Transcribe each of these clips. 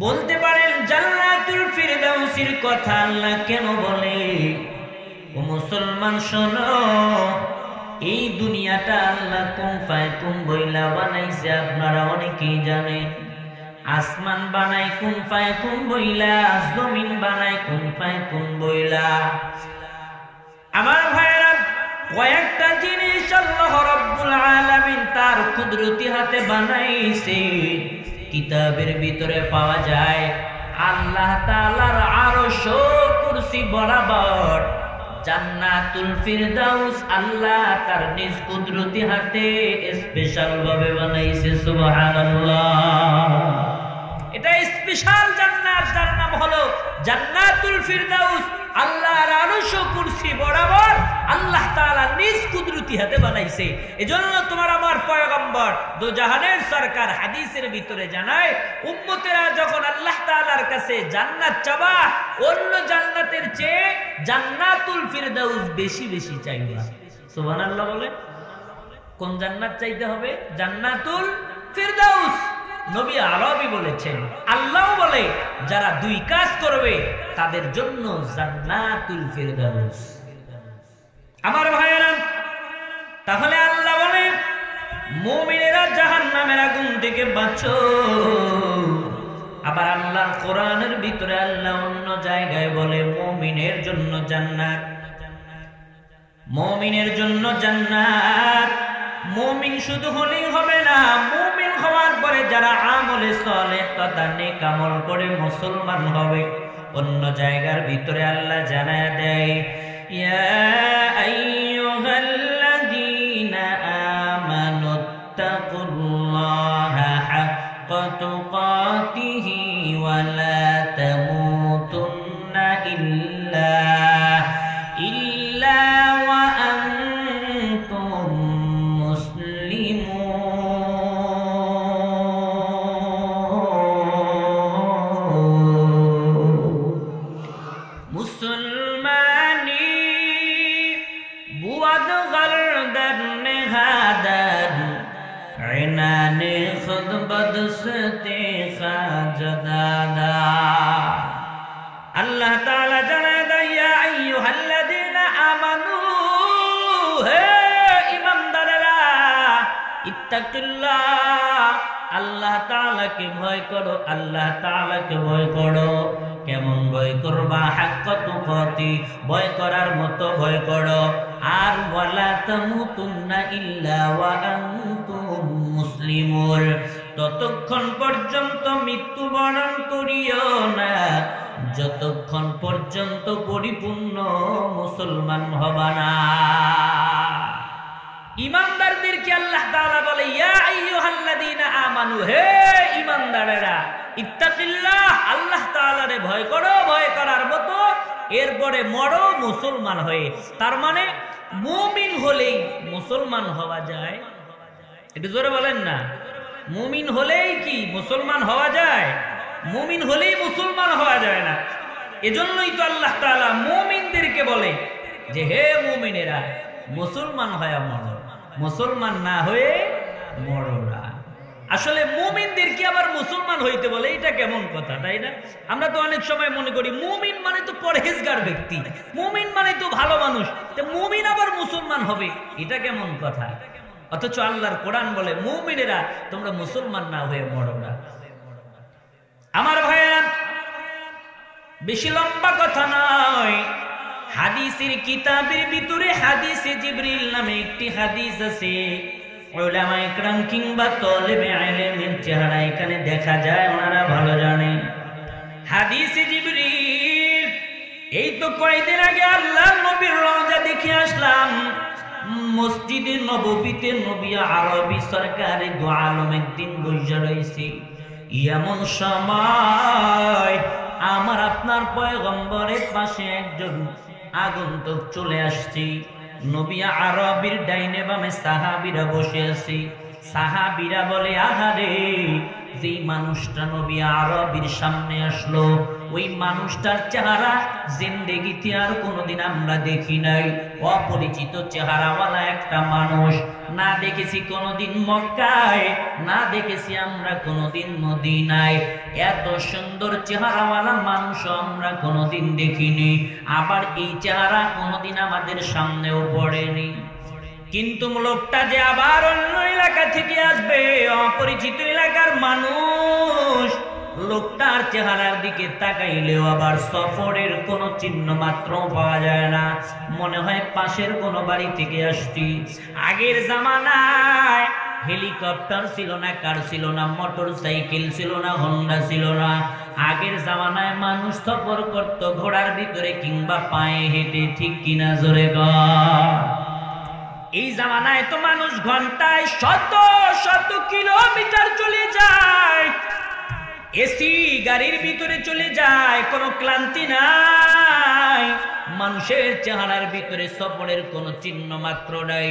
বলতে পারেন জান্নাতুল ফিরদাউসের কথা আল্লাহ কেন বলে? ও মুসলমান শোনো, এই দুনিয়াটা আল্লাহ কুন ফায়াকুন বইলা বানাইছে, আপনারা অনেকেই জানেন। আসমান বানাই কুন ফায়াকুন বইলা, জমিন বানাই কুন ফায়াকুন বইলা। আমার ভাইরা, কয়েকটা জিনিস আল্লাহ রাব্বুল আলামিন তার কুদরতি হাতে বানাইছে, কিতাবের ভিতরে পাওয়া যায়। আল্লাহ তাআলার আরশ ও কুরসি বরাবর জান্নাতুল ফিরদাউস আল্লাহ তার নিজ কুদরতি হাতে স্পেশাল ভাবে বানাইছে। সুবহানাল্লাহ। এটা স্পেশাল জান্নাত, যার নাম হলো জান্নাতুল ফিরদাউস। আল্লাহর আরশ ও কুরসি বরাবর আল্লাহ তাআলা নিজ কুদরতি হাতে বানাইছে। এজন্য তোমার আমার পয়গম্বর দো জাহানের সরকার হাদিসের ভিতরে জানায়, উম্মতেরা যখন আল্লাহ তাআলার কাছে জান্নাত চাবা, অন্য জান্নাতের চেয়ে জান্নাতুল ফিরদাউস বেশি বেশি চাইবা। সুবহানাল্লাহ বলে। কোন জান্নাত চাইতে হবে? জান্নাতুল ফিরদাউস। নবী আরবি বলেছেন, আল্লাহ বলে যারা দুই কাজ করবে তাদের জন্য জান্নাতুল ফিরদাউস। আমার ভাইয়েরা, তাহলে আল্লাহ বলে মুমিনেরা জাহান্নামের আগুন থেকে বাঁচো। আবার আল্লাহ কোরআনের ভিতরে আল্লাহ অন্য জায়গায় বলে মুমিনের জন্য জান্নাত, মুমিনের জন্য জান্নাত। মুমিন শুধু হলেই হবে না, মুমিন হওয়ার পরে যারা আমলে সালেহ তথা নেক আমল করে মুসলমান হবে। অন্য জায়গার ভিতরে আল্লাহ জানায় দেয়, ইয়া আইয়ুহাল্লাযীনা আমানুত্তাকুল্লাহা হাক্কা তুকাতিহি ওয়া লা তামুতুন্না ইল্লা ওয়া আনতুম মুসলমানি বুয়াদ গলদন নেহাদান ইনানে খুদ বদসতে খাজদাদা। আল্লাহ তাআলা জানায় দেয়, ইয়া আইয়ুহাল্লাযীনা আমানু, হে ঈমানদারেরা, ইত্তাকিল্লাহ, আল্লাহ তাআলাকে ভয় করো, আল্লাহ তাআলাকে ভয় করো। কেমন ভয় করবা? হাক্কা তুকাতি, ভয় করার মতো ভয় করো। আর ওয়ালা তামুতুন্না ইল্লা ওয়া আনতুম মুসলিমুন, ততক্ষণ পর্যন্ত মৃত্যুবরণ করিও না যতক্ষণ পর্যন্ত পরিপূর্ণ মুসলমান হবা না। ঈমানদারদেরকে আল্লাহ তাআলা বলে, ইয়া আইয়ুহাল্লাযীনা আমানু, হে ঈমানদারেরা, ইত্তাকিল্লাহ, আল্লাহ তাআলারে ভয় করো, ভয় করার মতো। এরপরে মরো মুসলমান হয়ে। তার মানে মুমিন হলেই মুসলমান হওয়া যায়? একটু জোরে বলেন না। মুমিন হলেই কি মুসলমান হওয়া যায়? মুমিন হলেই মুসলমান হওয়া যায় না। এজন্যই তো আল্লাহ তাআলা মুমিনদেরকে বলে যে, হে মুমিনেরা, মুসলমান হয়ে মরো, মুসলমান না হয়ে মরো না। আসলে মুমিনদেরকে আবার মুসলমান হইতে বলে, এটা কেমন কথা, তাই না? আমরা তো অনেক সময় মনে করি মুমিন মানে তো পরহেজগার ব্যক্তি, মুমিন মানে তো ভালো মানুষ, তো মুমিন আবার মুসলমান হবে, এটা কেমন কথা? অথচ আল্লাহর কোরআন বলে মুমিনেরা তোমরা মুসলমান না হয়ে মরো না। আমার ভাইয়া, বেশি লম্বা কথা নয়, হাদিসের কিতাবের ভিতরে হাদিসে জিবরিল নামে একটি হাদিস আছে। উলামা ইকরাম কিংবা তালেবে ইলমের চেহারা এখানে দেখা যায়, ওনারা ভালো জানে। হাদিসে জিবরিল, এই তো কয়েকদিন আগে আল্লাহর নবীর রওজা দেখে আসলাম। মসজিদে নববীতে নবী আরবি সরকারে দু আলম একদিন বসে রয়েছে। এমন সময় আমার আপনার পয়গম্বরের পাশে একজন আগন্তুক চলে আসছে। নবী আরবির ডাইনে বামে সাহাবীরা বসে আছে। সাহাবীরা বলে আহারে, যেই মানুষটা নবী আরবীর সামনে আসলো ওই মানুষটার চেহারা জিন্দেগিতে আর কোনোদিন আমরা দেখি নাই। অপরিচিত চেহারাওয়ালা একটা মানুষ, না দেখেছি কোনোদিন মক্কায়, না দেখেছি আমরা কোনোদিন মদিনায়। এত সুন্দর চেহারাওয়ালা মানুষ আমরা কোনোদিন দেখিনি, আবার এই চেহারা কোনোদিন আমাদের সামনেও পড়েনি। কিন্তু লোকটা যে আবার অন্য এলাকা থেকে আসবে, অপরিচিত এলাকার মানুষ, লোকটার চেহারার দিকে তাকাইলেও আবার সফরের কোনো চিহ্ন মাত্র পাওয়া যায় না, মনে হয় পাশের কোনো বাড়ি থেকে আসছি। আগের জামানায় হেলিকপ্টার ছিল না, কার ছিল না, মোটর সাইকেল ছিল না, হোন্ডা ছিল না। আগের জামানায় মানুষ সফর করত ঘোড়ার ভিতরে কিংবা পায়ে হেঁটে, ঠিক কিনা জোরে কর। এই জামানায় তো মানুষ ঘন্টায় শত শত কিলোমিটার চলে যায়, এসি গাড়ির ভিতরে চলে যায়, কোনো ক্লান্তি নাই, মানুষের চেহারার ভিতরে সফরের কোনো চিহ্ন মাত্র নাই।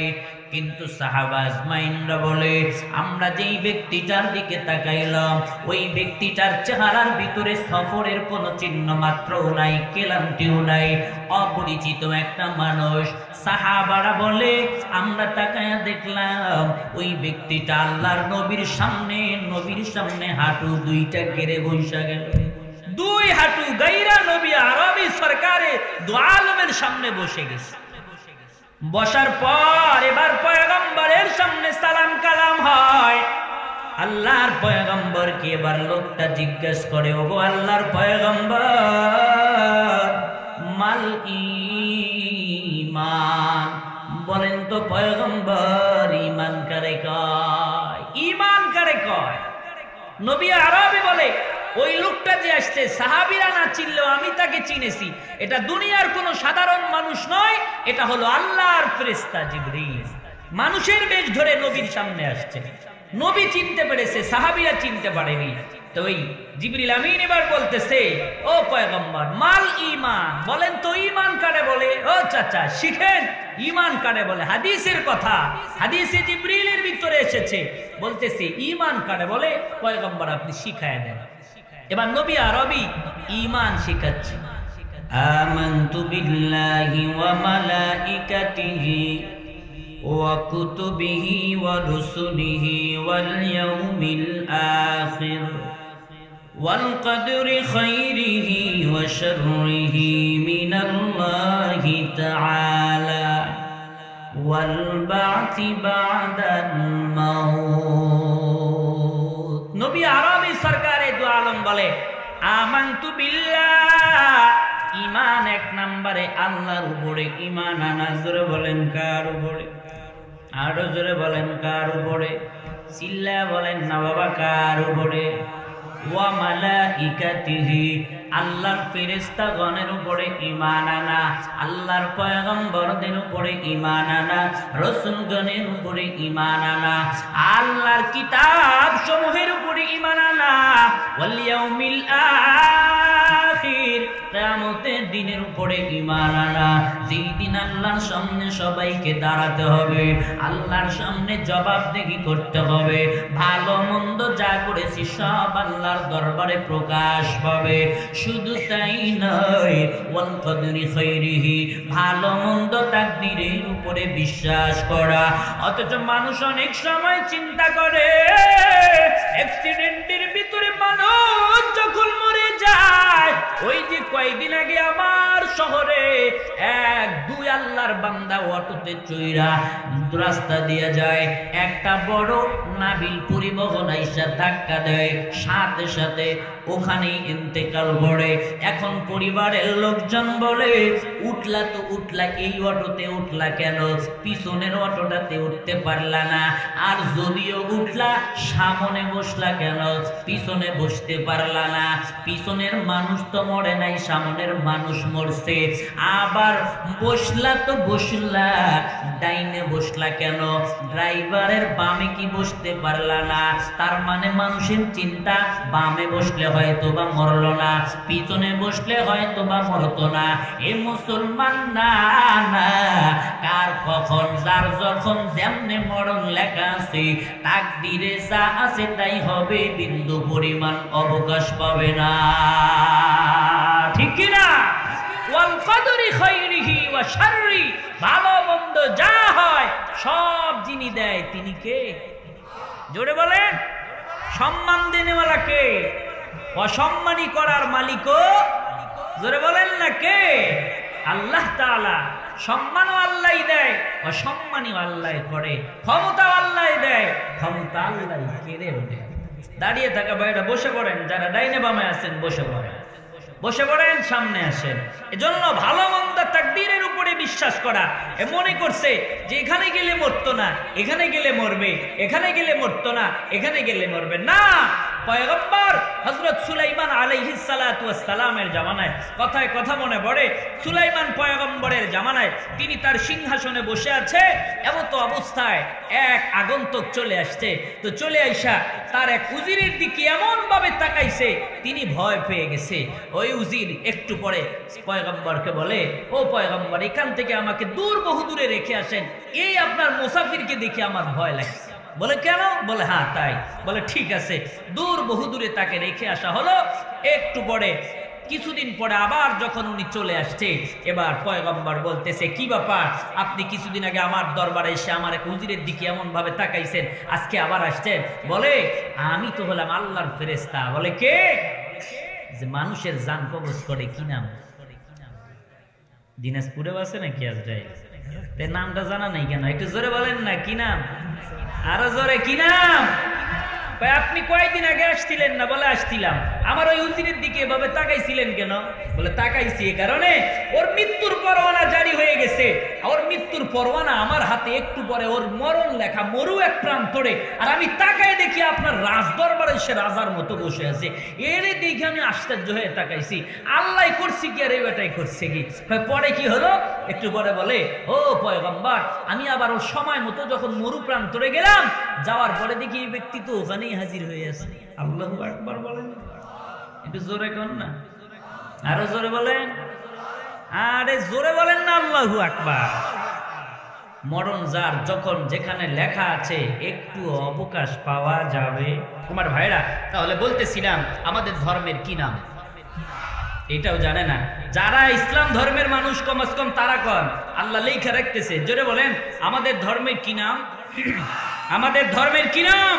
কিন্তু সাহাবা আজমাইনরা বলে আমরা যেই ব্যক্তিটার দিকে তাকাইলাম ওই ব্যক্তিটার চেহারার ভিতরে সফরের কোনো চিহ্ন মাত্র নাই, ক্লান্তিও নাই, অপরিচিত একটা মানুষ। সাহাবারা বলে আমরা তাকায়া দেখলাম ওই ব্যক্তিটা আল্লাহর নবীর সামনে হাঁটু দুইটা গেড়ে বসে গেল, দুই হাঁটু গাইরা নবী আরবী সরকারে দু আলমের সামনে বসে গেছে। বসার পর এবার পয়গম্বরের সামনে সালাম কালাম হয়। আল্লাহর পয়গম্বর কি এবার লোকটা জিজ্ঞেস করে, ওগো আল্লাহর পয়গম্বর, মাল ঈমান, বলেন তো পয়গম্বর ঈমান কারে কয়? ঈমান কারে কয়? নবী আরবি বলে ওই লোকটা যে আসছে সাহাবীরা না চিনলেও আমি তাকে চিনেছি, এটা দুনিয়ার কোনো সাধারণ মানুষ নয়, এটা হলো আল্লাহর ফেরেশতা জিবরিল। মানুষের বেশ ধরে নবীর সামনে আসছে, নবী চিনতে পেরেছে, সাহাবীরা চিনতে পারেনি। তো ওই জিবরিল আমিন এবার বলতেছে, ও পয়গম্বর, মাল ঈমান, বলেন তো ঈমান কারে বলে? ও চাচা শিখেন ঈমান কারে বলে, হাদিসের কথা, হাদিসে জিবরিলের ভিতরে এসেছে, বলতেছে ঈমান কারে বলে, পয়গম্বর আপনি শিখায় দেন। এবার নবী আরবি ঈমান শিখাচ্ছে। আমানতু বিল্লাহি ওয়া মালাইকাতিহি ওয়া কুতুবিহি ওয়া রুসুলিহি ওয়াল ইয়াউমিল আখির ওয়াল কদরি খাইরিহি ওয়া শাররিহি মিনাল্লাহি তাআলা ওয়াল বা'থি বা'দাল মাউত। নবী আরবী সরকারে দু আলম বলে আমানতু বিল্লাহ, ঈমান এক নম্বরে আল্লাহর উপরে ঈমান আনা। জোরে বলেন কার উপরে? আরো জোরে বলেন কার উপরে? চিল্লা বলেন না বাবা, কার উপরে? ওয়া মালাইকাতিহি, আল্লাহর ফেরেশতাগণের উপরে ঈমান আনা, আল্লাহর পয়গম্বরদের উপরে ঈমান আনা, রাসূলগণের উপরে ঈমান আনা, আল্লাহর কিতাব সমূহের উপরে ঈমান আনা, ওয়াল ইয়াউমিল আখির, কিয়ামতের দিনের উপরে ঈমান আনা। যেই দিন আল্লাহর সামনে সবাইকে দাঁড়াতে হবে, আল্লাহর সামনে জবাবদিহি করতে হবে, ভালো মন্দ যা করেছি সব আল্লাহর দরবারে প্রকাশ পাবে। শুধু তাই নয়, ওয়াল কদরি খাইরিহি, ভালো মন্দ তাকদীরের উপরে বিশ্বাস করা। অথচ মানুষ অনেক সময় চিন্তা করে অ্যাক্সিডেন্টের ভিতরে মানুষ যখন মরে যায়, ওই যে কয়েকদিন আগে আমার শহরে এক দুই আল্লাহর বান্দা অটোতে চইরা রাস্তা দিয়ে যায়, একটা বড় নাবিল পরিবহন আইসা ধাক্কা দেয়, সাথে সাথে ওখানেই ইন্তেকাল করে। এখন পরিবারের লোকজন বলে উঠলা তো উঠলা, এই অটোতে উঠলা কেন? পিছনের অটোটাতে উঠতে পারলা না? আর যদিও উঠলা সামনে বসলা কেন? পিছনে বসতে পারলা না? পিছনের মানুষ তো মরে নাই, সামনের মানুষ মরছে। করছে। আবার বসলা তো বসলা, ডাইনে বসলা কেন? ড্রাইভারের বামে কি বসতে পারলা না? তার মানে মানুষের চিন্তা বামে বসলে হয়তো বা মরল না, পিছনে বসলে হয়তো বা মরতো না। এ মুসলমান না, না, কার কখন যার যখন যেমনে মরণ লেখা আছে, তাকদীরে যা আছে তাই হবে, বিন্দু পরিমাণ অবকাশ পাবে না। ঠিক কি না? ওয়াল কদরি খাইরিহি ওয়া শাররি, ভালো মন্দ যা হয় সব যিনি দেয় তিনি কে? জোরে বলেন। সম্মান দেনেওয়ালা কে? অসম্মানী করার মালিকও জোরে বলেন না কে? আল্লাহ তাআলা। সম্মানও আল্লাহই দেয়, অসম্মানীও আল্লাহ করে। ক্ষমতা আল্লাহ দেয়, ক্ষমতা আল্লাহ কেড়ে ওঠে। দাঁড়িয়ে থাকা ভাইরা বসে পড়েন, যারা ডাইনে বামে আছেন বসে পড়েন, বসে পড়েন, সামনে আসেন। এজন্য ভালো মন্দ তাকদীরের উপরে বিশ্বাস করা। এ মনে করছে যে এখানে গেলে মরতো না, এখানে গেলে মরবে, এখানে গেলে মরতো না, এখানে গেলে মরবে না। পয়গম্বর হযরত সুলাইমান আলাইহিস সালাতু ওয়াস সালামের জামানায়, কথায় কথা মনে পড়ে, সুলাইমান পয়গম্বরের জামানায় তিনি তার সিংহাসনে বসে আছে, এমত অবস্থায় এক আগন্তুক চলে আসছে। তো চলে আইসা তার এক উজিরের দিকে এমন ভাবে তাকাইছে, তিনি ভয় পেয়ে গেছে। ওই উজির একটু পরে পয়গম্বরকে বলে, ও পয়গম্বর, এখান থেকে আমাকে দূর বহু দূরে রেখে আসেন, এই আপনার মুসাফিরকে দেখে আমার ভয় লাগছে। বলে কেন? বলে হ্যাঁ তাই। বলে ঠিক আছে। দূর বহু দূরে তাকে রেখে আসা হলো। একটু পরে, কিছুদিন পরে আবার যখন উনি চলে আসছে, এবার পয়গম্বর বলতেছে, কি ব্যাপার, আপনি কিছুদিন আগে আমার দরবারে এসে আমার এক উজিরের দিকে এমন ভাবে তাকাইছেন, আজকে আবার আসছেন? বলে আমি তো হলাম আল্লাহর ফেরেশতা। বলে কে? যে মানুষের জান কবজ করে। কি নাম? দিনাজপুরে আছে নাকি আজরাইল? তার নামটা জানা নাই কেন? একটু জোরে বলেন না, কি নাম? আরো জোরে, কি নাম? আপনি কয়েকদিন আগে আসছিলেন না? বলে আসছিলাম। আমার ওই উজিরের দিকে এভাবে তাকাইছিলেন কেন? বলে তাকাইছি এই কারণে, ওর মৃত্যুর পরোয়ানা জারি হয়ে গেছে, ওর মৃত্যুর পরোয়ানা আমার হাতে, একটু পরে ওর মরণ লেখা, মরু এক প্রান্তরে, আর আমি তাকায় দেখি আপনার রাজ দরবারে সে রাজার মতো বসে আছে। এরে দেখে আমি আশ্চর্য হয়ে তাকাইছি, আল্লাহ করছি কি আর এই বেটাই করছে কি? পরে কি হলো? একটু পরে বলে, ও পয়গম্বর, আমি আবার ওর সময় মতো যখন মরু প্রান্তরে গেলাম, যাওয়ার পরে দেখি এই ব্যক্তি তো ওখানেই হাজির হয়ে আছে। আল্লাহু আকবার বলেন। একটু জোরে কর না, আরো জোরে বলেন। আরে জোরে বলেন না, আল্লাহু আকবার। মরণ যার যখন যেখানে লেখা আছে একটু অবকাশ পাওয়া যাবে। তোমার ভাইরা, তাহলে বলতেছিলাম আমাদের ধর্মের কি নাম এটাও জানে না। যারা ইসলাম ধর্মের মানুষ কমস কম তারা কন আল্লাহ লেখা রাখতেছে। জোরে বলেন, আমাদের ধর্মের কি নাম? আমাদের ধর্মের কি নাম?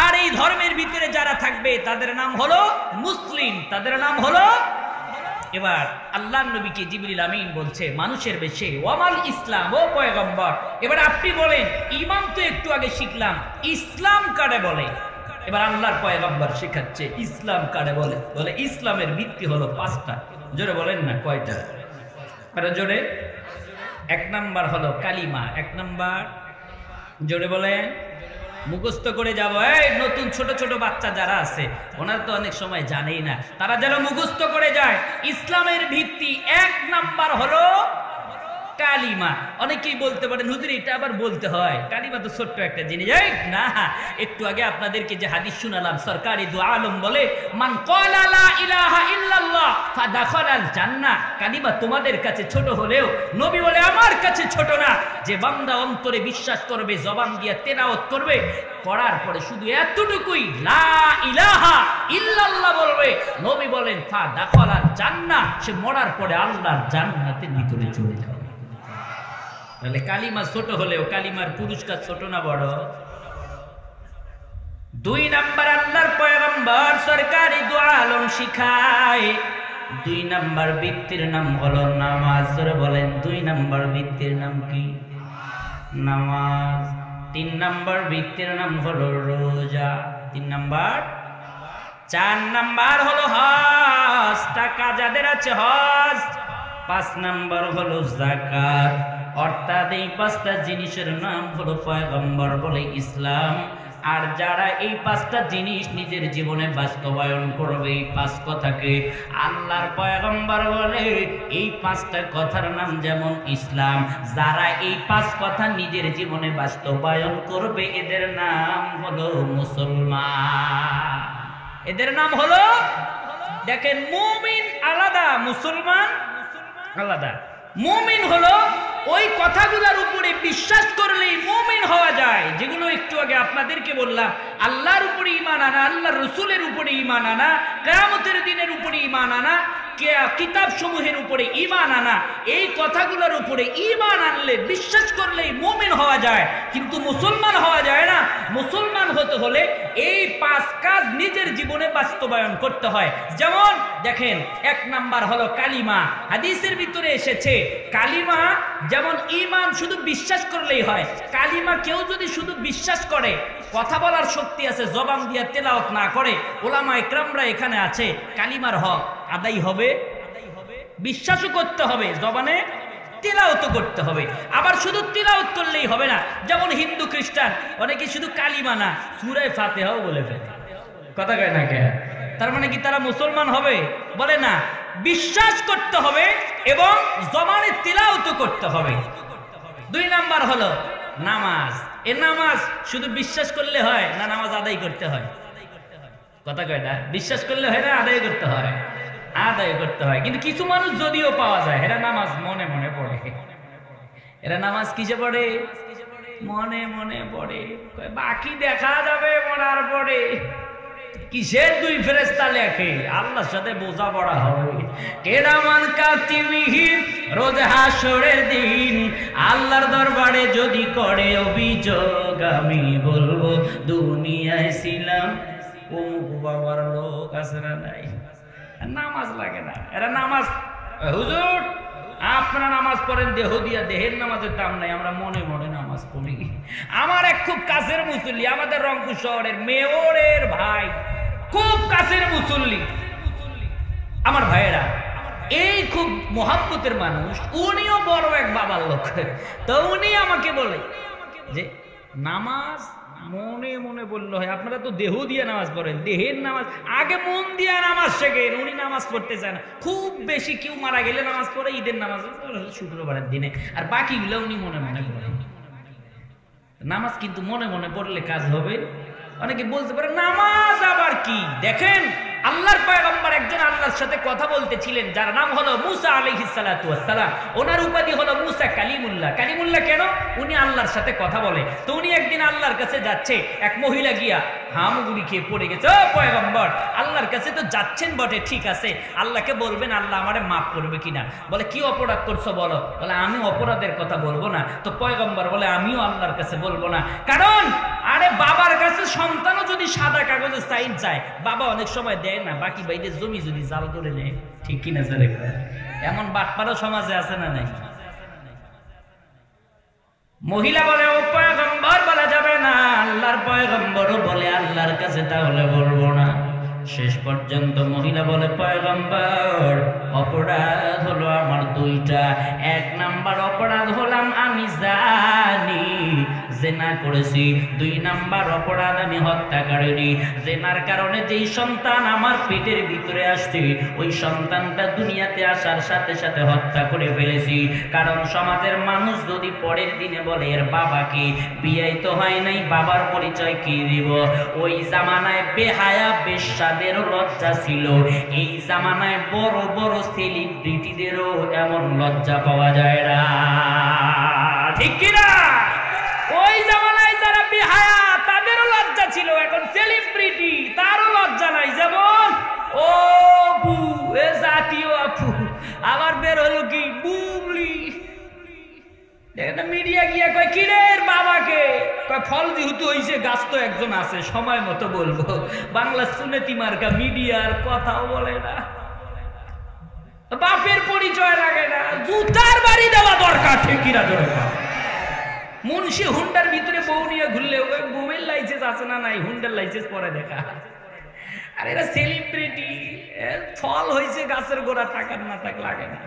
আর এই ধর্মের ভিতরে যারা থাকবে তাদের নাম হলো মুসলিম, তাদের নাম হলো। এবার আল্লাহর নবীকে জিবরিল আমিন বলছে মানুষের বেশে, ওয়ামাল ইসলাম, ও পয়গম্বর, এবার আপনি বলেন, ঈমান তো একটু আগে শিখলাম, ইসলাম কারে বলে? এবার আল্লাহর পয়গম্বর শেখাচ্ছে ইসলাম কারে বলে। বলে ইসলামের ভিত্তি হলো 5টা। জোরে বলেন না, কয়টা? আরে জোরে। 1 নাম্বার হলো কালিমা। 1 নাম্বার, জোরে বলেন। মুখস্থ করে যাবো। এই নতুন ছোট ছোট বাচ্চা যারা আছে, ওনারা তো অনেক সময় জানেই না, তারা যেন মুখস্থ করে যায়। ইসলামের ভিত্তি 1 নাম্বার হলো কালিমা। অনেকেই বলতে পারেন, হুজুর এটা আবার বলতে হয়? কালিমা তো ছোট্ট একটা জিনিস। এই না, একটু আগে আপনাদেরকে যে হাদিস শুনালাম, সরকারি দু আলম বলে, মান ক্বালা লা ইলাহা ইল্লাল্লাহ ফাদাখালাল জান্নাহ। কালিমা তোমাদের কাছে ছোট হলেও নবী বলে আমার কাছে ছোট না। যে বান্দা অন্তরে বিশ্বাস করবে, জবান দিয়ে তেলাওয়াত করবে, পড়ার পরে শুধু এতটুকুই লা ইলাহা ইল্লাল্লাহ বলবে, নবী বলেন ফাদাখালাল জান্নাহ, সে মরার পরে আল্লাহর জান্নাতের ভিতরে চলে যাবে। তাহলে কালিমা ছোট হলেও কালিমার পুরস্কার ছোট না বড়? 2 নাম্বার আল্লাহর পয়গম্বর সরকারি দু আলম শিখায়, 2 নাম্বার ভিত্তির নাম হলো নামাজ। ধরে বলেন 2 নাম্বার ভিত্তির নাম কি? নামাজ। 3 নাম্বার ভিত্তির নাম হলো রোজা। 3 নাম্বার। 4 নাম্বার হলো হজ, টাকা যাদের আছে হজ। 5 নাম্বার হলো যাকাত। অর্থাৎ এই 5টা জিনিসের নাম হলো পয়গম্বর বলে ইসলাম। আর যারা এই পাঁচটা জিনিস নিজের জীবনে বাস্তবায়ন করবে, এই পাঁচ কথাকে আল্লাহর পয়গম্বর বলে এই পাঁচটা কথার নাম যেমন ইসলাম। যারা এই পাঁচ কথা নিজের জীবনে বাস্তবায়ন করবে এদের নাম হলো মুসলমান। এদের নাম হলো, দেখেন, মুমিন আলাদা, মুসলমান আলাদা। মুমিন হলো ওই কথাগুলোর উপরে বিশ্বাস করলেই মুমিন হওয়া যায়, যেগুলো একটু আগে আপনাদেরকে বললাম। আল্লাহর উপরে ঈমান আনা, আল্লাহর রাসূলের উপরে ঈমান আনা, কিয়ামতের দিনের উপরে ঈমান আনা, কিতাব সমূহের উপরে ঈমান আনা, এই কথাগুলোর উপরে ঈমান আনলে, বিশ্বাস করলেই মুমিন হওয়া যায়। কিন্তু মুসলমান হওয়া যায় না। মুসলমান হতে হলে এই পাঁচ কাজ নিজের জীবনে বাস্তবায়ন করতে হয়। যেমন দেখেন, এক নাম্বার হলো কালিমা। হাদিসের ভিতরে এসেছে কালিমা যেমন ঈমান শুধু বিশ্বাস করলেই হয়, কালিমা কেউ যদি শুধু বিশ্বাস করে, কথা বলার শক্তি আছে, জবান দিয়ে তেলাওয়াত না করে, ওলামা ইকরামরা এখানে আছে, কালিমার হক আদায় হবে, বিশ্বাসও করতে হবে, জবানে তিলাওয়াত করতে হবে। আবার শুধু তিলাওয়াত করলেই হবে না, যেমন হিন্দু খ্রিস্টান অনেকে শুধু কালিমা না, সূরা ফাতিহাও বলে ফেলে, কথা কয় না কে? তার মানে কি তারা মুসলমান হবে? বলে না, বিশ্বাস করতে হবে এবং জবানে তিলাওয়াত করতে হবে। দুই নাম্বার হলো নামাজ। এ নামাজ শুধু বিশ্বাস করলে হয় না, নামাজ আদায় করতে হয়, কথা কয় না? বিশ্বাস করলে হয় না, আদায় করতে হয়, আদায় করতে হয়। কিন্তু কিছু মানুষ যদিও পাওয়া যায়, এরা নামাজ মনে মনে পড়ে। এরা নামাজ কিসে পড়ে? মনে মনে পড়ে, বাকি দেখা যাবে মরার পরে। কিসের দুই ফেরেশতা লেখে? আল্লাহর সাথে বোঝাপড়া হবে। কেরামান কাতিবিন, রোজ হাসরের দিন আল্লাহর দরবারে যদি করে অভিযোগ, আমি বলবো দুনিয়ায় ছিলাম অমুক বাবার লোক আছে না নাই। নামাজ লাগে না, এরা নামাজ, হুজুর আপনারা নামাজ পড়েন দেহ দিয়া, দেহের নামাজের দাম নাই, আমরা মনে মনে নামাজ পড়ি। আমার এক খুব কাছের মুসল্লি, আমাদের রংপুর শহরের মেয়রের ভাই, খুব কাছের মুসল্লি, আমার ভাইয়েরা, এই খুব মোহাব্বতের মানুষ, উনিও বড় এক বাবার লোক। তো উনি আমাকে বলে যে নামাজ মনে মনে বললো হয়, আপনারা তো দেহ দিয়ে নামাজ পড়েন, দেহের নামাজ আগে মন দিয়ে নামাজ শেখেন। উনি নামাজ পড়তে চান, খুব বেশি কেউ মারা গেলে নামাজ পড়ে, ঈদের নামাজ শুক্রবারের দিনে, আর বাকিগুলো উনি মনে মনে পড়েন। নামাজ কিন্তু মনে মনে পড়লে কাজ হবে। অনেকে বলতে পারে নামাজ আবার কি? দেখেন, আল্লাহর পয়গম্বর একজন আল্লাহর সাথে কথা বলতেছিলেন, যার নাম হলো মুসা আলাইহিস সালাতু ওয়াস সালাম। ওনার উপাধি হলো মুসা কালিমুল্লাহ। কালিমুল্লাহ কেন? উনি আল্লাহর সাথে কথা বলে। তো উনি একদিন আল্লাহর কাছে যাচ্ছে, এক মহিলা গিয়া হামগুড়ি খেয়ে পড়ে গেছে। ও পয়গম্বর, আল্লাহর কাছে তো যাচ্ছেন বটে, ঠিক আছে, আল্লাহকে বলবেন আল্লাহ আমারে মাফ করবে কিনা। বলে কি অপরাধ করছো বলো। বলে আমি অপরাধের কথা বলবো না। তো পয়গম্বর বলে আমিও আল্লাহর কাছে বলবো না, কারণ আরে বাবার কাছে সন্তানও যদি সাদা কাগজে সাইন চায়, বাবা অনেক সময় দেয় না, বাকি বাইরে জমি যদি জাল করে নেয়, ঠিক কিনা স্যার? এমন বাটপারও সমাজে আছে না নাই? মহিলা বলে ও পয়গম্বর বলা যাবে না, আল্লাহর পয়গম্বরও বলে আল্লাহর কাছে তাহলে বলবো না। শেষ পর্যন্ত মহিলা বলে পয়গম্বর অপরাধ হলো আমার দুইটা। এক নাম্বার অপরাধ হলাম আমি জানি, জেনা করেছি। দুই নাম্বার অপরাধ আমি হত্যাকারী। জেনার কারণে যেই সন্তান আমার পেটের ভিতরে আসছে, ওই সন্তানটা দুনিয়াতে আসার সাথে সাথে হত্যা করে ফেলেছি। কারণ সমাজের মানুষ যদি পরের দিনে বলে এর বাবাকে বিয়েই তো হয় নাই, বাবার পরিচয় কি দিব? ওই জামানায় বেহায়া বেশ্যাদেরও লজ্জা ছিল, এই জামানায় বড় বড় সেলিব্রিটিদেরও এমন লজ্জা পাওয়া যায় না, ঠিক কিনা? ওই জামানায় যারা বেহায়া তাদেরও লজ্জা ছিল, এখন সেলিব্রিটি তারও লজ্জা নাই। যেমন ও বু, এ জাতীয় আপু, আবার বের হলো কি বুবলি। মিডিয়া গিয়া কয় কিরের বাবাকে, ফল যেহেতু হইছে, গাছ তো একজন আছে, সময় মতো বলবো। বাংলা সুনেতি মার্কা মিডিয়ার কথাও বলে না, বাপের পরিচয় লাগে না, জুতার বাড়ি দেওয়া দরকার, ঠিক কিনা? মুন্সি হুন্ডার ভিতরে বউ নিয়ে ঘুরলে বউয়ের লাইসেন্স আছে না নাই, হুন্ডার লাইসেন্স পরে দেখা। আর এরা সেলিব্রিটি, ফল হয়েছে গাছের গোড়া, থাকার না থাক লাগে না।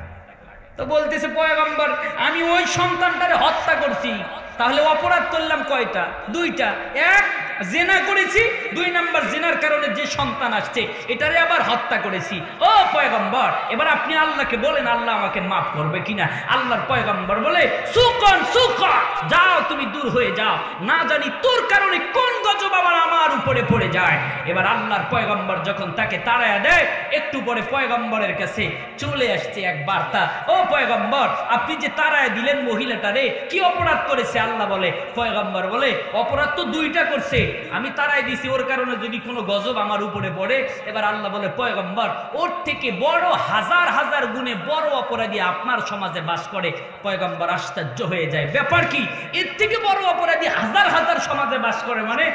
তো বলতেছে পয়গম্বর আমি ওই সন্তানটারে হত্যা করছি, তাহলে অপরাধ করলাম কয়টা? দুইটা। এক, জেনা করেছি, 2 নাম্বার জেনার কারণে যে সন্তান আসছে এটারে আবার হত্যা করেছি। ও পয়গম্বর, এবার আপনি আল্লাহকে বলেন আল্লাহ আমাকে মাফ করবে কিনা। আল্লাহর পয়গম্বর বলে সুকন সুকা, যাও তুমি দূর হয়ে যাও, না জানি তোর কারণে কোন গজব আবার আমার উপরে পড়ে যায়। এবার আল্লাহর পয়গম্বর যখন তাকে তাড়ায়া দেয়, একটু পরে পয়গম্বরের কাছে চলে আসছে এক বার্তা। ও পয়গম্বর, আপনি যে তাড়ায়া দিলেন মহিলাটারে, কি অপরাধ করেছে? আল্লাহ বলে, পয়গম্বর বলে, অপরাধ তো 2টা করছে, আমি তাড়াই দিছি, ওর কারণে যদি কোনো গজব আমার উপরে পড়ে। এবার আল্লাহ বলে, পয়গম্বর, ওর থেকে বড় হাজার হাজার গুণে বড় অপরাধী আপনার সমাজে বাস করে। পয়গম্বর আশ্চর্য হয়ে যায়, ব্যাপার কি? এর থেকে বড় অপরাধী হাজার হাজার সমাজে বাস করে মানে?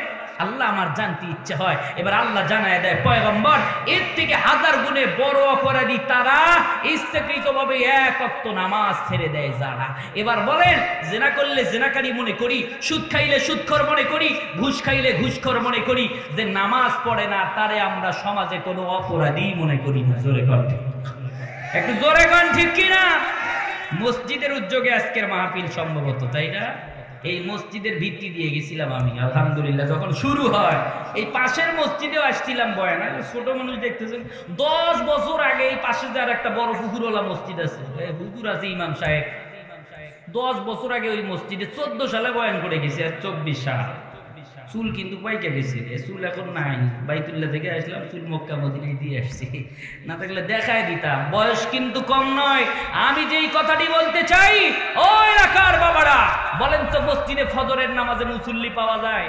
আল্লাহ আমার জানতে ইচ্ছে হয়। এবার আল্লাহ জানায় দেয়, পয়গম্বর, এর থেকে হাজার গুণে বড় অপরাধী তারা ইচ্ছাকৃতভাবে 1 ওয়াক্ত নামাজ ছেড়ে দেয় যারা। এবার বলেন, জেনা করলে জেনাকারী মনে করি, সুদ খাইলে সুদখোর মনে করি, ঘুষ খাইলে ঘুষখোর মনে করি, যে নামাজ পড়ে না তারে আমরা সমাজে কোনো অপরাধী মনে করি না। জোরে কন, একটু জোরে কন, ঠিক কিনা? মসজিদের উদ্যোগে আজকের মাহফিল সম্ভবত, তাই না? এই মসজিদের ভিত্তি দিয়ে গেছিলাম আমি, আলহামদুলিল্লাহ। যখন শুরু হয়, এই পাশের মসজিদেও আসছিলাম বয়ান। ছোট মানুষ দেখতেছেন, 10 বছর আগে এই পাশে যার একটা বড় পুকুরওয়ালা মসজিদ আছে, হুজুর আছে ইমাম সাহেব, 10 বছর আগে ওই মসজিদে 14 সালে বয়ান করে গেছি, আর 24 সাল। চুল কিন্তু পাইকে গেছি, চুল এখন নাই। বাইতুল্লাহ থেকে আসলাম, চুল মক্কা মদিনায় দিয়ে আসছি, না থাকলে দেখায় দিতাম। বয়স কিন্তু কম নয়। আমি যেই কথাটি বলতে চাই, ও এলাকার বাবারা, বলেন তো মসজিদে ফজরের নামাজে মুসল্লি পাওয়া যায়?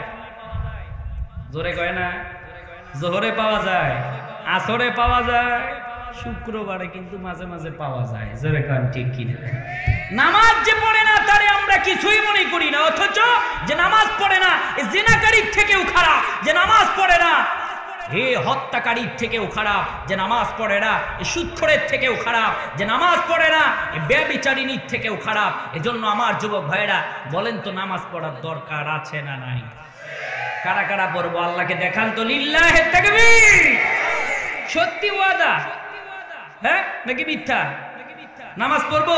জোরে কয় না? জোহরে পাওয়া যায়, আসরে পাওয়া যায়, শুক্রবারে কিন্তু মাঝে মাঝে পাওয়া যায়। জোরে কন, ঠিক কিনা? নামাজ যে পড়ে না তারে আমরা কিছুই মনে করি না, অথচ যে নামাজ পড়ে না জিনাকারীর থেকেও খারাপ, যে নামাজ পড়ে না হে হত্যাকারীর থেকেও খারাপ, যে নামাজ পড়ে না সুদখোরের থেকেও খারাপ, যে নামাজ পড়ে না ব্যভিচারিণীর থেকেও খারাপ। এজন্য আমার যুবক ভাইরা, বলেন তো নামাজ পড়ার দরকার আছে না নাই? কারা কারা পড়বো আল্লাহকে দেখান তো, লিল্লাহে তাকবীর। সত্যি ওয়াদা, হ্যাঁ নাকি মিথ্যা? নামাজ পড়বো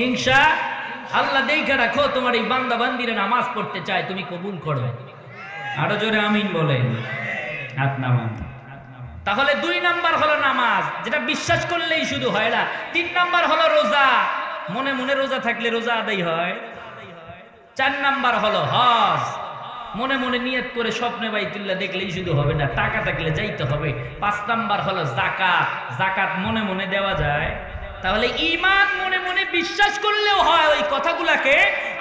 ইনশাআল্লাহ। দেখে রাখো, তোমার এই বান্দা বান্দিরা নামাজ পড়তে চায়, তুমি কবুল করো। আরো জোরে আমিন বলেন। হাত নামান। তাহলে 2 নাম্বার হলো নামাজ, যেটা বিশ্বাস করলেই শুধু হয় না। 3 নাম্বার হলো রোজা, মনে মনে রোজা থাকলে রোজা আদায় হয়। 4 নাম্বার হলো হজ, মনে মনে নিয়ত করে স্বপ্নে বাইতুল্লাহ দেখলেই শুধু হবে না, টাকা থাকলে যাইতে হবে। 5 নাম্বার হলো যাকাত, যাকাত মনে মনে দেওয়া যায়। তাহলে ঈমান মনে মনে বিশ্বাস করলেও হয় ওই কথাগুলোকে,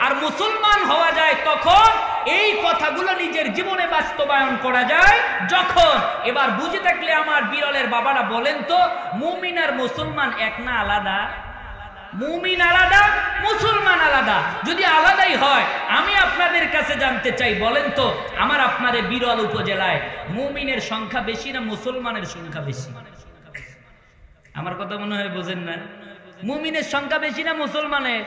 আর মুসলমান হওয়া যায় তখন এই কথাগুলো নিজের জীবনে বাস্তবায়ন করা যায় যখন। এবার বুঝে থাকলে আমার বিরলের বাবারা বলেন তো, মুমিন আর মুসলমান এক না আলাদা? মুমিন আলাদা, মুসলমান আলাদা। যদি আলাদাই হয়, আমি আপনাদের কাছে জানতে চাই, বলেন তো আমার আপনার বিরল উপজেলায় মুমিনের সংখ্যা বেশি না মুসলমানের সংখ্যা বেশি? আমার কথা মনে হয় বোঝেন না। মুমিনের সংখ্যা বেশি না মুসলমানের?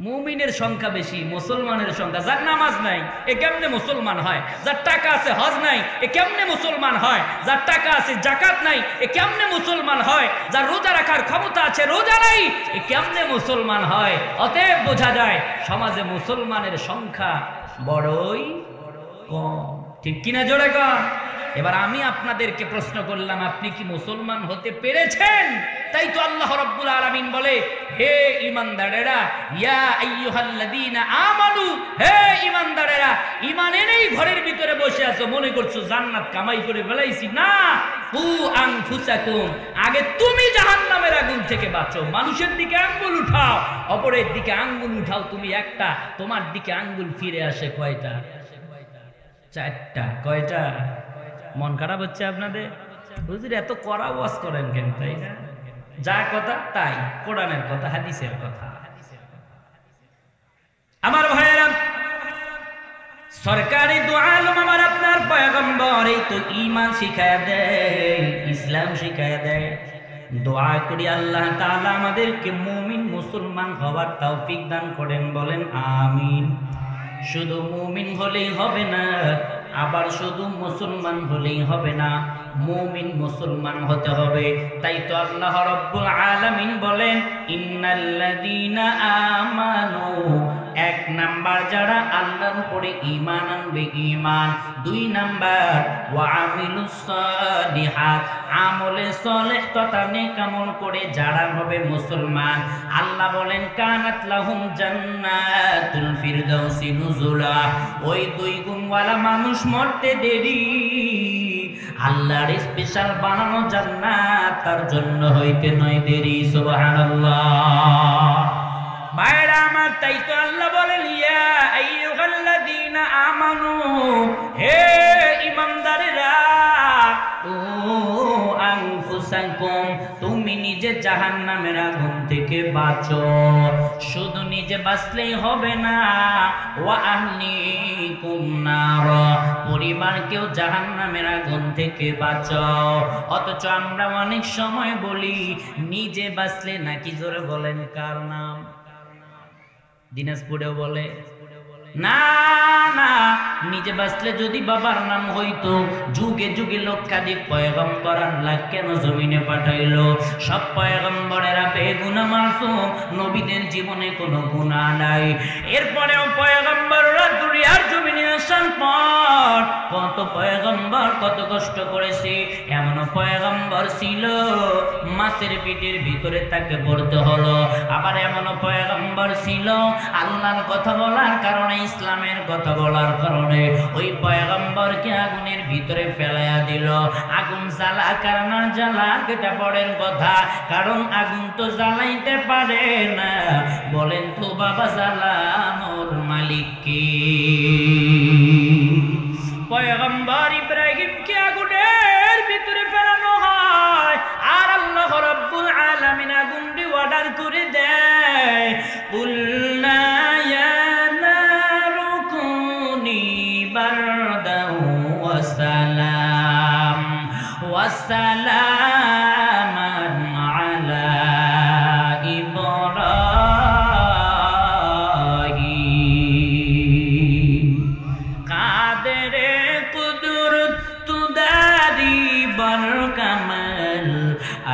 মুমিনের সংখ্যা বেশি, মুসলমানের সংখ্যা। যার নামাজ নাই এ কেমনে মুসলমান হয়? যার টাকা আছে হজ নাই এ কেমনে মুসলমান হয়? যার টাকা আছে যাকাত নাই এ কেমনে মুসলমান হয়? যার রোজা রাখার ক্ষমতা আছে রোজা নাই এ কেমনে মুসলমান হয়? অতএব বোঝা যায় সমাজে মুসলমানের সংখ্যা বড়ই কম, ঠিক কিনা? জোরে কন। এবার আমি আপনাদেরকে প্রশ্ন করলাম, আপনি কি মুসলমান হতে পেরেছেন? তাই তো আল্লাহ রাব্বুল আলামিন বলে, হে ঈমানদারেরা, ইয়া আইয়ুহাল্লাযীনা আমানু, হে ঈমানদারেরা, ঈমান এনেই ঘরের ভিতরে বসে আছো, মনে করছো জান্নাত কামাই করে ফেলাইছি। না, কু আনফুসাকুম, আগে তুমি জাহান্নামের আগুন থেকে বাঁচো। মানুষের দিকে আঙ্গুল উঠাও, অপরের দিকে আঙ্গুল উঠাও তুমি একটা, তোমার দিকে আঙ্গুল ফিরে আসে কয়টা? 4টা। কয়টা? মন খারাপ হচ্ছে আপনাদের? হুজুর এত কড়া ওয়াজ করেন কেন? তাই না, যা কথা তাই, কোরআনের কথা, হাদিসের কথা। আমার ভাইয়েরা, সরকারি দু আলম আমার আপনার পয়গম্বর এই তো ঈমান শিখায়া দেয়, ইসলাম শিখায়া দেয়। দোয়া করি আল্লাহ তাআলা আমাদেরকে মুমিন মুসলমান হওয়ার তৌফিক দান করেন, বলেন আমিন। শুধু মুমিন হলেই হবে না, আবার শুধু মুসলমান হলেই হবে না, মুমিন মুসলমান হতে হবে। তাই তো আল্লাহ রাব্বুল আলামিন বলেন ইন্নাল্লাযীনা আমানু, এক নাম্বার যারা আল্লাহর উপরে ঈমান আনবে ঈমান, দুই নাম্বার ওয়া আমিলুস সালিহাত, আমলে সালেহ তথা নেক আমল করে যারা হবে মুসলমান, আল্লাহ বলেন কানাত লাহুম জান্নাতুল ফিরদাউসি নুজুলা, ওই দুই গুণওয়ালা মানুষ মরতে দেরি, আল্লাহর স্পেশাল বানানো জান্নাত তার জন্য হইতে নয় দেরি। সুবহানাল্লাহ। ভাইরা আমার, তাই তো আল্লাহ বলেন ইয়া আইয়ুহাল্লাযীনা আমানু, হে ঈমানদারেরা, ও আনফুসাকুম, তুমি নিজে জাহান্নামের আগুন থেকে বাঁচো। শুধু নিজে বাঁচলেই হবে না, ওয়া আহলিকুম নার, পরিবারকেও জাহান্নামের আগুন থেকে বাঁচাও। অথচ আমরা অনেক সময় বলি নিজে বাঁচলে নাকি, জোরে বলেন কার নাম? দিনাজপুরেও বলে না না, নিজে বাঁচলে যদি বাবার নাম হইতো। যুগে যুগে লক্ষাধিক পয়গম্বর আল্লাহ কেন জমিনে পাঠাইলো? সব পয়গম্বরেরা বেগুনাহ মাসুম, নবীদের জীবনে কোনো গুনাহ নাই। এরপরেও পয়গম্বররা দুনিয়ার জমিনে আসার পর কত পয়গম্বর কত কষ্ট করেছে। এমন পয়গম্বর ছিল মাছের পেটের ভিতরে তাকে পড়তে হলো, আবার এমন পয়গম্বর ছিল আল্লাহর কথা বলার কারণে, ইসলামের কথা বলার কারণে ওই পয়গম্বরকে আগুনের ভিতরে ফেলাইয়া দিল। আগুন জ্বালা কার না জ্বালা এটা পরের কথা, কারণ আগুন তো জ্বালাইতে পারে না। বলেন তো বাবা জ্বালানোর মালিক কে? পয়গম্বর ইব্রাহিমকে আগুনের ভিতরে ফেলানো হয়, আর আল্লাহ রাব্বুল আলামিন আগুন দিয়ে অর্ডার করে দেয়, কুল্লা ইয়া নারু কুনি বারদাও ওয়া সালাম ওয়া সালামান আলা ইব্রাহিম। কাদেরে কুদরত তুদারি বরকামাল,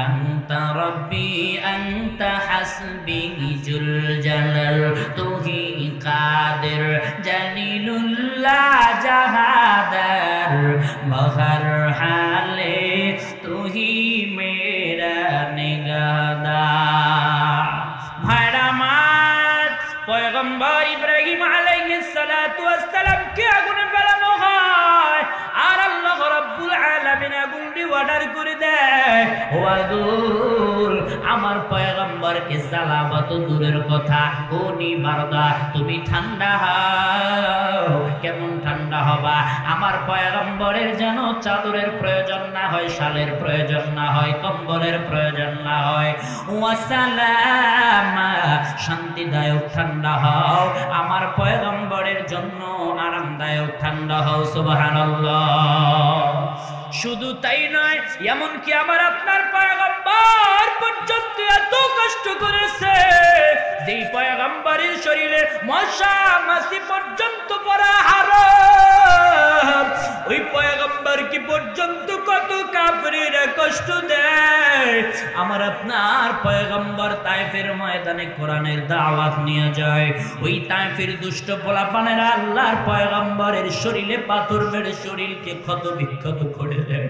আনতা রব্বি আনতা হাসবি জুল জালাল, তুহি কাদের জালিলুল্লাহ জাহাদার, বহর হালে তুহি মেরা নিগাহদার। ভাইরা মাত, পয়গম্বর ইব্রাহিম আলাইহিস সালাতু ওয়াস সালাম কে আগুনে ফেলানো হয়, আর আল্লাহ রাব্বুল আলামিন আগুন দিয়ে অর্ডার করে দেয়, ও আগুন আমার পয়গম্বরকে জ্বালাবা তো দূরের কথা, কোনি বারদা তুমি ঠান্ডা হও। কেমন ঠান্ডা হবা? আমার পয়গম্বরের যেন চাদরের প্রয়োজন না হয়, শালের প্রয়োজন না হয়, কম্বলের প্রয়োজন না হয়। ওয়াসালামা শান্তিদায়ক ঠান্ডা হও, আমার পয়গম্বরের জন্য আরামদায়ক ঠান্ডা হও। সুবহানাল্লাহ। শুধু তাই নয়, এমনকি আমার আপনার পয়গম্বর পর্যন্ত এত কষ্ট করেছে, যেই পয়গম্বরের শরীরে মশা মাছি পর্যন্ত পড়া হারাম, ওই পয়গম্বর কি পর্যন্ত কত কাফিররা কষ্ট দেয়। আমার আপনার পয়গম্বর তায়েফের ময়দানে কোরআনের দাওয়াত নিয়ে যায়, ওই তায়েফের দুষ্ট পোলাপানেরা আল্লাহর পয়গম্বরের শরীরে পাথর মেরে শরীরকে ক্ষত বিক্ষত করে দেয়।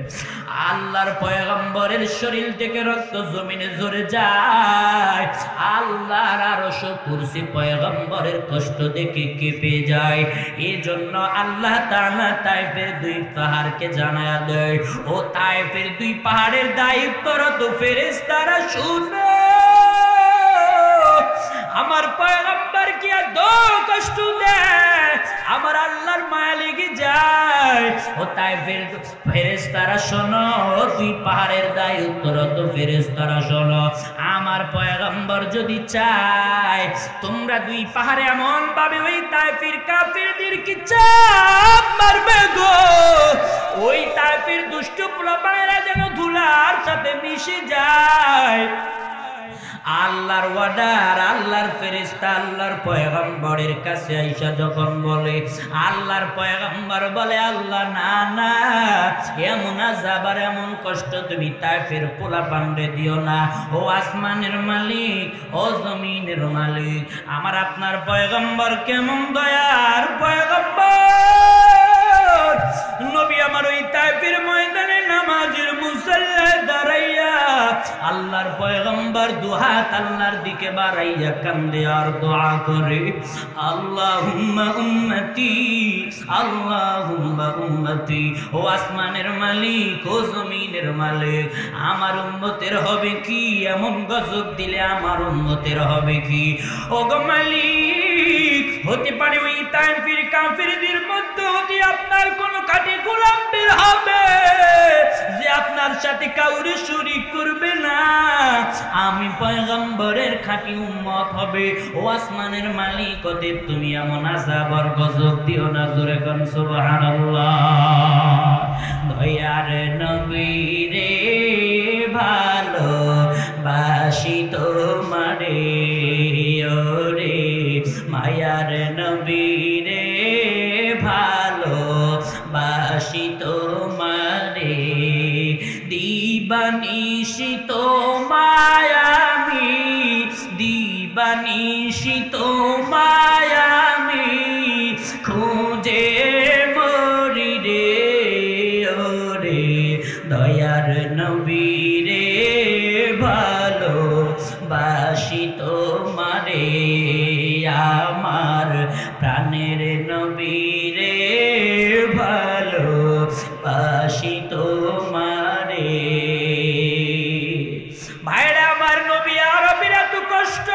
আল্লাহর পয়গম্বরের শরীর থেকে রক্ত জমিনে ঝরে যায়। আল্লাহর আরশ কুরসি পয়গম্বরের কষ্ট দেখে কেঁপে যায়। এজন্য আল্লাহ তাআলা তায়েফের দুই পাহাড়কে জানায়া দেয়, ও তায়েফের দুই পাহাড়ের দায়িত্বরত ফেরেশতারা শুনো, আমার পয়গম্বর কি এত কষ্ট দেয়, আমার আল্লাহর মায়া লেগে যায়। ও তায়েফের ফেরেশতারা শোনো, দুই পাহাড়ের দায়িত্বরত ফেরেশতারা শোনো, আমার পয়গম্বর যদি চায় তোমরা দুই পাহাড়ে এমন ভাবে ওই তায়েফের কাফিরদেরকে চাপ মারবে গো, ওই তায়েফের দুষ্ট পোলাপানেরা যেন ধুলার সাথে মিশে যায়। আল্লাহর ওয়ার্ডার, আল্লাহর ফেরেশতা, আল্লাহর পয়গম্বরের কাছে আইসা যখন বলে, আল্লাহর পয়গম্বর বলে, আল্লাহ না না, এমন আযাব আর এমন কষ্ট তুমি তায়েফের পোলাপানরে দিও না। ও আসমানের মালিক, ও জমিনের মালিক, আমার আপনার পয়গম্বর কেমন দয়ার পয়গম্বর। নবী আমার ওই তায়েফের ময়দানে নামাজের মুসাল্লায় দাঁড়াইয়া আল্লাহর পয়গম্বর দুহাত আল্লাহর দিকে বাড়াইয়া কান্দে আর দোয়া করে, আল্লাহুম্মা উম্মতি, আল্লাহুম্মা উম্মতি। ও আসমানের মালিক, ও জমিনের মালিক, আমার উম্মতের হবে কি? এমন গজব দিলে আমার উম্মতের হবে কি? ও গো মালিক, হতে পারে ওই তায়েফের কাফিরদের মধ্যে হতে আপনার কোন খাঁটি গোলাম বের হবে যে আপনার সাথে কাউরে শরীক করবে না, আমি পয়গম্বরের খাঁটি উম্মত হবে। ও আসমানের মালিক, ওদের তুমি এমন আযাব আর গজব দিও না। জোরে কোন সুবহানাল্লাহ। দয়ার নবী রে ভালো বাসি তোমারে, ওরে মায়ার নবী রে ভালো বাসি তোমারে, দিবানিশি তোমায় আমি, দিবানিশি তোমায় আমি খুঁজে মরি রে, ওরে দয়ার নবী রে ভালো বাসি তোমারে, আমার প্রাণের নবী রে ভালো বাসি তোমারে। ভাইরা আমার, নবী আরবের এত কষ্ট,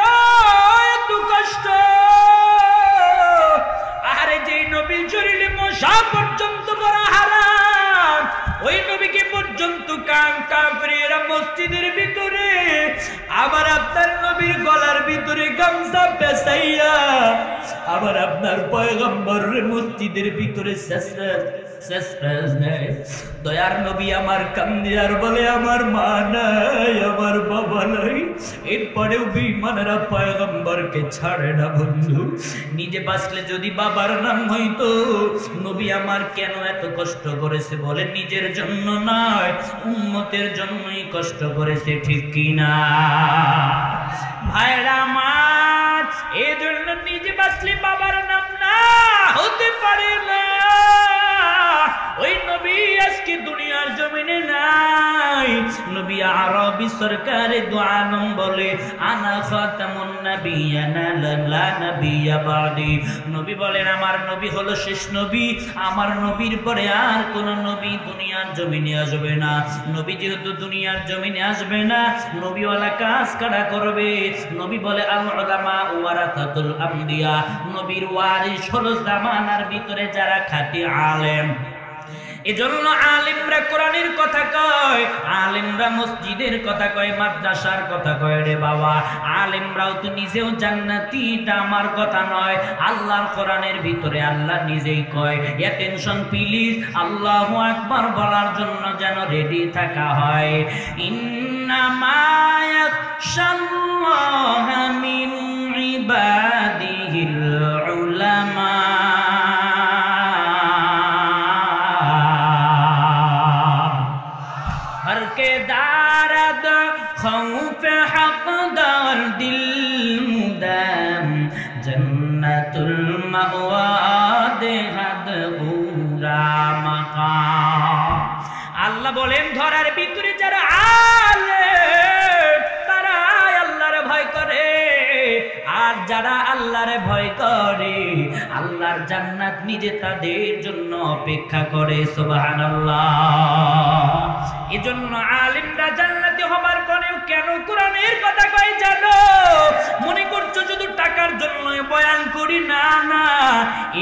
এত কষ্ট, আরে যেই নবীর শরীরে মশা পর্যন্ত বড় হারাম, ওই নবীকে পর্যন্ত কাফিরেরা মসজিদের ভিতরে, আবার আপনার নবীর গলার ভিতরে গামছা পেঁচাইয়া আবার আপনার পয়গম্বর মসজিদের ভিতরে দয়ার নবী আমার কান্দে আর বলে, আমার মা নাই, আমার বাবা নাই। এরপরেও বেঈমানেরা পয়গম্বরকে ছাড়ে না বন্ধু। নিজে বাঁচলে যদি বাবার নাম হইতো, নবী আমার কেন এত কষ্ট করেছে বলে? নিজের জন্য নয়, উম্মতের জন্যই কষ্ট করেছে, ঠিক কিনা ভাইরা আমার? এই জন্য নিজে বাঁচলে বাবার নাম না হতে পারে না। ওই নবী আজকে দুনিয়ার জমিনে নাই। নবী আরবি সরকারে দু আলম বলে, আনা খাতামুন নাবিয়্যিনা লা নাবিয়্যা বাদি। নবী বলেন, আমার নবী হলো শেষ নবী, আমার নবীর পরে আর কোন নবী দুনিয়ার জমিনে আসবে না। নবী যেহেতু দুনিয়ার জমিনে আসবে না, নবীওয়ালা কাজ কারা করবে? নবী বলে, আল উলামা ওয়ারাসাতুল আমবিয়া, নবীর ওয়ারিস হলো জামানার ভিতরে যারা খাঁটি আলেম। এজন্য আলেমরা কোরআনের কথা কয়, আলেমরা মসজিদের কথা কয়, মাদ্রাসার কথা কয় রে বাবা। আলেমরাও তো নিজেও জান্নাতি, এটা আমার কথা নয়, আল্লাহর কোরআনের ভিতরে আল্লাহ নিজেই কয়। অ্যাটেনশন প্লিজ, আল্লাহু আকবার বলার জন্য যেন রেডি থাকা হয়। ইন্নামা ইয়াখশাল্লাহা মিন ইবাদিহিল উলামা। के दारद खौफ हक दार दिल मुदम जन्नतुल मअवा देहद पूरा मकाम। আল্লাহ বলেন, ধরার ভিতরে যারা আলেম তারা আল্লাহর ভয় করে, আর যারা আল্লাহরে ভয় করে আল্লাহর জান্নাত নিজে তাদের জন্য অপেক্ষা করে। সুবহানাল্লাহ। এজন্য আলেমরা জান্নাতি হবার পরেও কেন কোরআনের কথা কয় জানো? মনে করছো শুধু টাকার জন্য বয়ান করি? না না,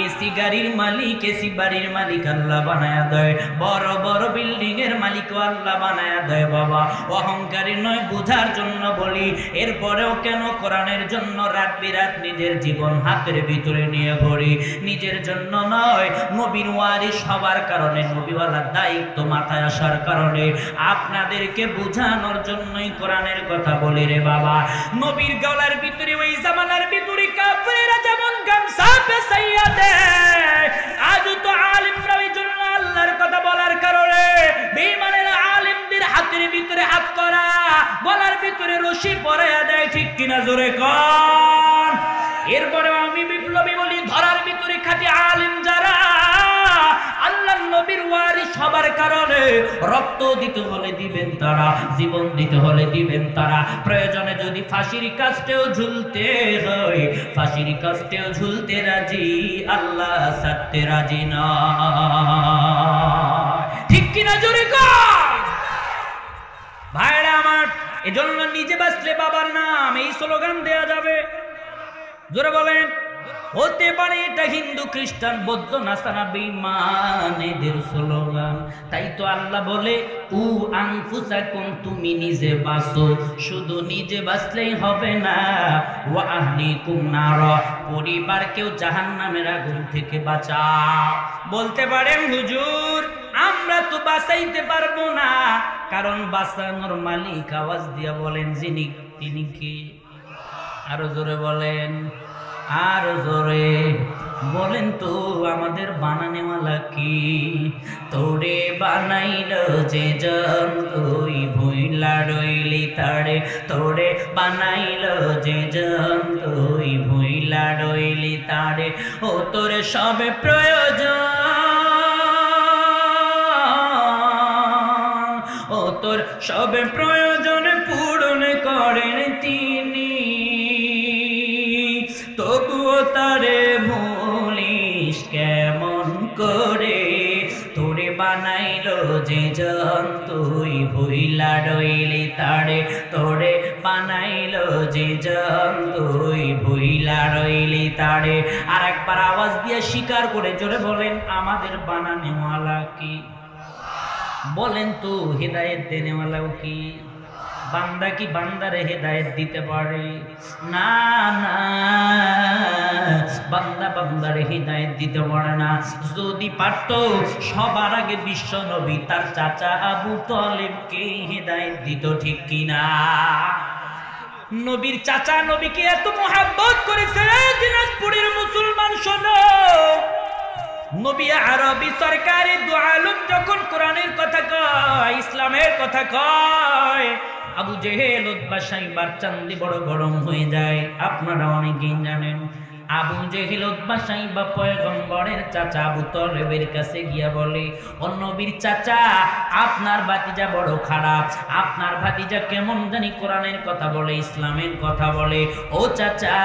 এসি গাড়ির মালিক, এসি বাড়ির মালিক আল্লাহ বানায়া দেয়, বড় বড় বিল্ডিং এর মালিক আল্লাহ বানায়া দেয় বাবা। অহংকারী নয়, বুঝার জন্য বলি। এরপরেও কেন কোরআনের জন্য রাত বিরাত নিজের জীবন হাতের ভিতরে নিয়ে ঘুরি? নিজের জন্য নয়, নবীর ওয়ারিস হবার কারণে, নবীওয়ালার দায়িত্ব মাথায় আসার কারণে আপনাদেরকে বোঝানোর জন্যই কোরআনের কথা বলি রে বাবা। নবীর গলার ভিতরে ওই জামানার ভিতরে কাফেররা যেমন গামছা পেঁচাইয়া দেয়, আজ তো আলিমরা ওই জন্য আল্লাহর কথা বলার কারণে বেঈমানেরা আলিমদের হাতের ভিতরে হাত করা, গলার ভিতরে রশি পরাইয়া দেয়। ঠিক কিনা জোরে কর। এরপরে আমি বিপ্লবী বলি, ধরার ভিতরে খাঁটি আলিম যারা আল্লাহর নবীর ওয়ারিস হবার কারণে রক্ত দিতে হলে দিবেন তারা, জীবন দিতে হলে দিবেন তারা। প্রয়োজনে যদি ফাঁসির কাস্টেও ঝুলতে হয়, ফাঁসির কাস্টেও ঝুলতে রাজি, আল্লাহ ছাড়তে রাজি না। ঠিক কিনা জোরে কর। ভাইরা আমার, এজন্য নিজে বাঁচলে বাবার নাম, এই স্লোগান দেয়া যাবে। জোরে বলেন। হতে পারে এটা হিন্দু, খ্রিস্টান, বৌদ্ধ, নাসারা, বেঈমান এদের স্লোগান। তাই তো আল্লাহ বলে উ আনফুসাকুম, তুমি নিজে বাঁচো। শুধু নিজে বাঁচলেই হবে না, ওয়া আহলিকুম নার, পরিবারকেও জাহান্নামের আগুন থেকে বাঁচাও। বলতে পারেন হুজুর আমরা তো বাঁচাইতে পারবো না, কারণ বাঁচানোর মালিক আওয়াজ দিয়া বলেন যিনি, তিনি কি? আরো জোরে বলেন, আরো জোরে বলেন তো, আমাদের বানানেওয়ালা কি? তোরে বানাইল যে জন, তুই ভুইলা রইলি তারে। তোরে বানাইল যে জন, তুই ভুইলা রইলি তারে। ও তোর সবে প্রয়োজন, ও তোর সবে প্রয়োজন পূরণ করেন তিনি, তবুও তারে ভুলিস কেমন করে? তোরে বানাইলো যে জন, তুই ভুইলা রইলি তারে। তোরে বানাইলো যে জন, তুই ভুইলা রইলি তারে। আর একবার আওয়াজ দিয়ে স্বীকার করে জোরে বলেন, আমাদের বানানেওয়ালা কি? বলেন তো, হেদায়েত দেনেওয়ালাও কি? বান্দা কি বান্দারে হেদায়েত দিতে পারে? না না, বান্দা বান্দারে হেদায়েত দিতে পারে না। যদি পারত, সবার আগে বিশ্ব নবী তার চাচা আবু তালেবকে হেদায়েত দিত। ঠিক কিনা? নবীর চাচা নবীকে এত মোহাব্বত করেছে। দিনাজপুরের মুসলমান শোনো, নবী আরবি সরকারি দু আলম যখন কোরআনের কথা কয়, ইসলামের কথা কয়, আবু জেহেল উতবা সাইবার চান্দি বড় গরম হয়ে যায়। আপনারা অনেকেই জানেন, আবু জেহেল উতবা সাইবা পয়গম্বরের চাচা আবু তালেবের কাছে গিয়া বলে, ও নবীর চাচা, আপনার ভাতিজা বড় খারাপ, আপনার ভাতিজা কেমন জানি কোরআনের কথা বলে, ইসলামের কথা বলে। ও চাচা,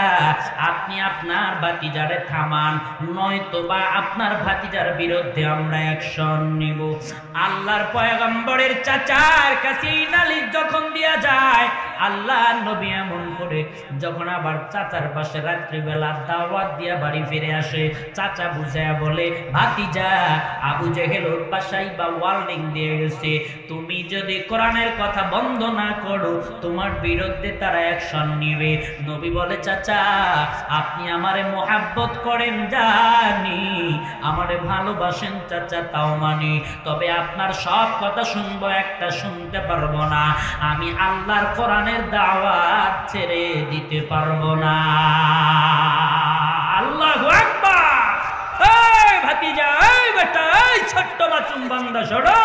আপনি আপনার ভাতিজারে থামান, নয়তো বা আপনার ভাতিজার বিরুদ্ধে আমরা অ্যাকশন নিব। আল্লাহর পয়গম্বরের চাচার কাছে নালিশ যখন দিয়া যায়, আল্লাহ নবী এমন করে যখন আবার চাচার পাশে রাত্রিবেলা দাওয়াত দিয়া বাড়ি ফিরে আসে, চাচা বুঝায়া বলে, ভাতিজা, আবু জেহেল উতবা সাইবা ওয়ার্নিং দিয়ে গেছে, তুমি যদি কোরআনের কথা বন্ধ না করো, তোমার বিরুদ্ধে তারা অ্যাকশন নিবে। নবী বলে, চাচা, আপনি আমারে মোহাব্বত করেন জানি, আমারে ভালোবাসেন চাচা তাও মানি, তবে আপনার সব কথা শুনবো, একটা শুনতে পারবো না। আমি আল্লাহর কোরআনের দাওয়াত ছেড়ে দিতে পারবো না। আল্লাহু আকবার। এই ভাতিজা, এই বেটা, এই ছোট্ট মাসুম বান্দা শোনো,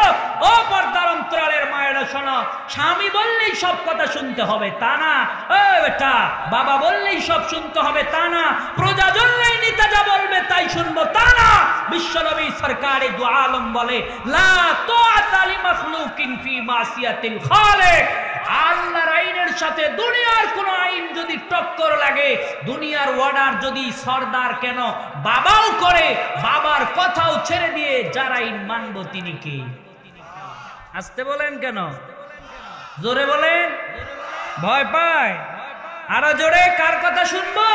ও পর্দার অন্তরালের মায়েরা শোনো, স্বামী বললেই সব কথা শুনতে হবে তা না। এই বেটা, বাবা বললেই সব শুনতে হবে তা না। প্রজা জন্যই নেতা যা বলবে তাই শুনবো তা না। বিশ্বনবী সরকারে দু আলম বলে, লা তাআতা লিমাখলুকিন ফি মাসিয়াতিল খালিক। আল্লাহর আইনের সাথে দুনিয়ার কোন আইন যদি টক্কর লাগে, দুনিয়ার অর্ডার যদি সরদার কেন বাবাও করে, বাবার কথাও ছেড়ে দিয়ে যার আইন মানব তিনি কে? আসতে বলেন কেন? জোরে বলেন। ভয় পায়? আরো জোরে, কার কথা শুনবো?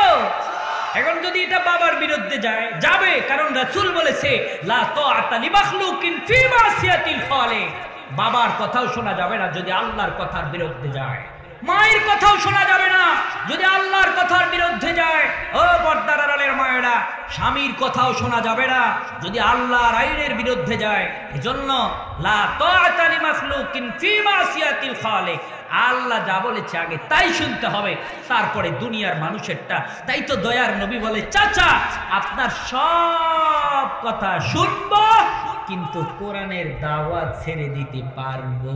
এখন যদি এটা বাবার বিরুদ্ধে যায়, যাবে, কারণ রাসূল বলেছে, লা তাআতা লিমাখলুকিন ফি মাসিয়াতিল খালিক। বাবার কথাও শোনা যাবে না যদি আল্লাহর কথার বিরুদ্ধে যায়। মায়ের কথাও শোনা যাবে না যদি আল্লাহর কথার বিরুদ্ধে যায়। ও পর্দার আড়ালের মায়েরা, স্বামীর কথাও শোনা যাবে না যদি আল্লাহর আইনের বিরুদ্ধে যায়। এজন্য লা তাআতা লিমাখলুকিন ফি মাসিয়াতিল খালিক, আল্লাহ যা বলেছে আগে তাই শুনতে হবে, তারপরে দুনিয়ার মানুষেরটা। তাই তো দয়ার নবী বলে, চাচা আপনার সব কথা শুনবো কিন্তু কোরআনের দাওয়াত ছেড়ে দিতে পারবো